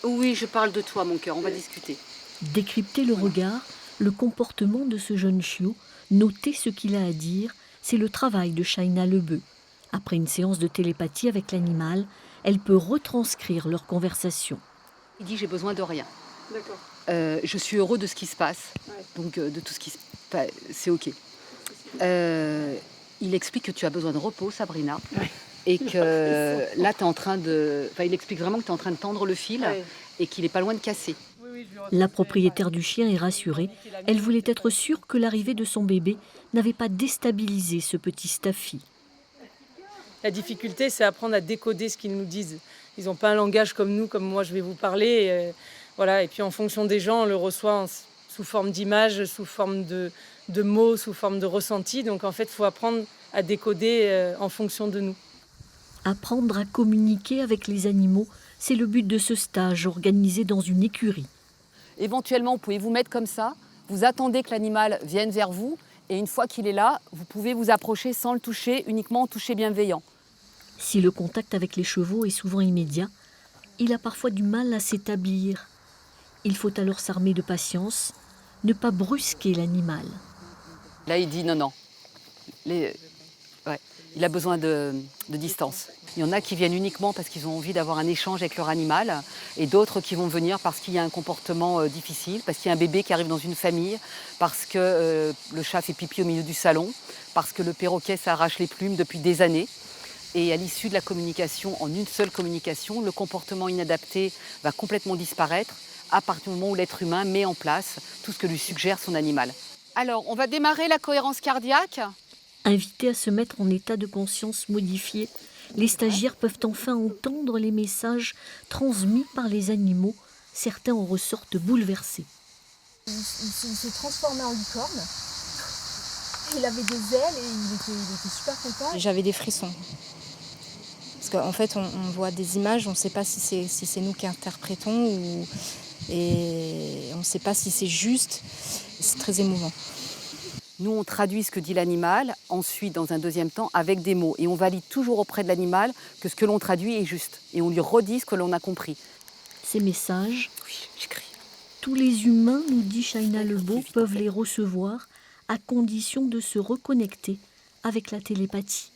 Oui, je parle de toi, mon cœur, on va discuter. Décrypter le regard, le comportement de ce jeune chiot, noter ce qu'il a à dire, c'est le travail de Shaina Lebeu. Après une séance de télépathie avec l'animal, elle peut retranscrire leur conversation. Il dit j'ai besoin de rien. D'accord. Je suis heureux de ce qui se passe. Ouais. Donc de tout ce qui se passe, c'est ok. Il explique que tu as besoin de repos, Sabrina. Ouais. Et que là, tu es en train de. Enfin, il explique vraiment que tu es en train de tendre le fil Ouais. et qu'il n'est pas loin de casser. La propriétaire du chien est rassurée. Elle voulait être sûre que l'arrivée de son bébé n'avait pas déstabilisé ce petit Staffy. La difficulté, c'est apprendre à décoder ce qu'ils nous disent. Ils n'ont pas un langage comme nous, comme moi je vais vous parler. Voilà. Et puis en fonction des gens, on le reçoit sous forme d'images, sous forme de mots, sous forme de ressentis. Donc en fait, il faut apprendre à décoder en fonction de nous. Apprendre à communiquer avec les animaux, c'est le but de ce stage organisé dans une écurie. Éventuellement, vous pouvez vous mettre comme ça. Vous attendez que l'animal vienne vers vous. Et une fois qu'il est là, vous pouvez vous approcher sans le toucher, uniquement en toucher bienveillant. Si le contact avec les chevaux est souvent immédiat, il a parfois du mal à s'établir. Il faut alors s'armer de patience, ne pas brusquer l'animal. Là, il dit non, non. Ouais. Il a besoin de distance. Il y en a qui viennent uniquement parce qu'ils ont envie d'avoir un échange avec leur animal et d'autres qui vont venir parce qu'il y a un comportement difficile, parce qu'il y a un bébé qui arrive dans une famille, parce que le chat fait pipi au milieu du salon, parce que le perroquet s'arrache les plumes depuis des années. Et à l'issue de la communication, en une seule communication, le comportement inadapté va complètement disparaître à partir du moment où l'être humain met en place tout ce que lui suggère son animal. Alors, on va démarrer la cohérence cardiaque. Invités à se mettre en état de conscience modifié, les stagiaires peuvent enfin entendre les messages transmis par les animaux. Certains en ressortent bouleversés. Il s'est transformé en licorne. Il avait des ailes et il était super content. J'avais des frissons. Parce qu'en fait, on voit des images, on ne sait pas si c'est nous qui interprétons et on ne sait pas si c'est juste. C'est très émouvant. Nous, on traduit ce que dit l'animal, ensuite, dans un deuxième temps, avec des mots. Et on valide toujours auprès de l'animal que ce que l'on traduit est juste. Et on lui redit ce que l'on a compris. Ces messages, Oui, j'écris. tous les humains, nous dit Shaina Lebeu, peuvent les recevoir à condition de se reconnecter avec la télépathie.